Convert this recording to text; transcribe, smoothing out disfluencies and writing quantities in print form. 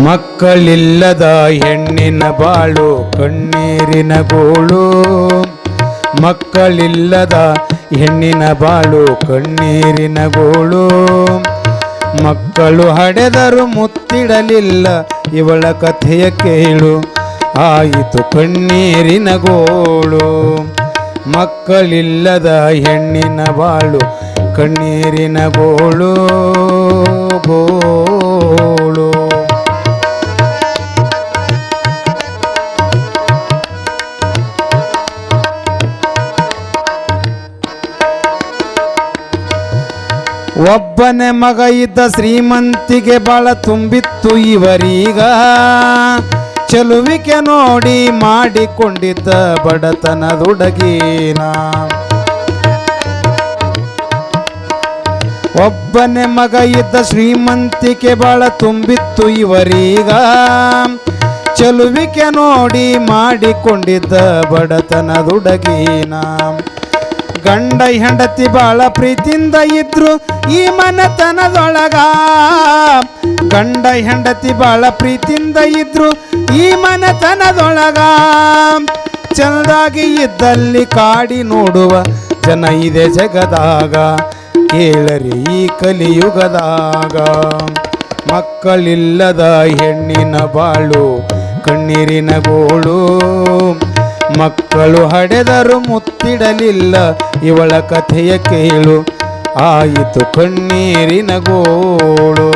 ಮಕ್ಕಳಿಲ್ಲದ ಹೆಣ್ಣಿನ ಬಾಳು ಕಣ್ಣೀರಿನ ಗೋಳು. ಮಕ್ಕಳಿಲ್ಲದ ಹೆಣ್ಣಿನ ಬಾಳು ಕಣ್ಣೀರಿನ ಗೋಳು. ಮಕ್ಕಳು ಹಡೆದರು ಮುತ್ತಿಡಲಿಲ್ಲ ಇವಳ ಕಥೆಯ ಕೇಳು, ಆಯಿತು ಕಣ್ಣೀರಿನ ಗೋಳು. ಮಕ್ಕಳಿಲ್ಲದ ಹೆಣ್ಣಿನ ಬಾಳು ಕಣ್ಣೀರಿನ ಗೋಳು ಗೋಳು. ಒಬ್ಬನೇ ಮಗ ಇದ್ದ ಶ್ರೀಮಂತಿಗೆ ಬಾಳ ತುಂಬಿತ್ತು ಇವರೀಗ. ಚೆಲುವಿಕೆ ನೋಡಿ ಮಾಡಿಕೊಂಡಿದ್ದ ಬಡತನದುಡಗೀನ. ಒಬ್ಬನೇ ಮಗ ಇದ್ದ ಶ್ರೀಮಂತಿಕೆ ಬಾಳ ತುಂಬಿತ್ತು ಇವರೀಗ. ಚೆಲುವಿಕೆ ನೋಡಿ ಮಾಡಿಕೊಂಡಿದ್ದ ಬಡತನದುಡಗೀನ. ಗಂಡ ಹೆಂಡತಿ ಬಾಳ ಪ್ರೀತಿಯಿಂದ ಇದ್ರು ಈ ಮನೆತನದೊಳಗ. ಗಂಡ ಹೆಂಡತಿ ಬಾಳ ಪ್ರೀತಿಯಿಂದ ಇದ್ರು ಈ ಮನೆತನದೊಳಗ. ಚಂದಾಗಿ ಇದ್ದಲ್ಲಿ ಕಾಡಿ ನೋಡುವ ಜನ ಇದೆ ಜಗದಾಗ, ಕೇಳರಿ ಈ ಕಲಿಯುಗದಾಗ. ಮಕ್ಕಳಿಲ್ಲದ ಹೆಣ್ಣಿನ ಬಾಳು ಕಣ್ಣೀರಿನ ಗೋಳು. ಮಕ್ಕಳು ಹಡೆದರು ಮುತ್ತಿಡಲಿಲ್ಲ ಇವಳ ಕಥೆಯ ಕೇಳು, ಆಯಿತು ಕಣ್ಣೀರಿನ ಗೋಳು.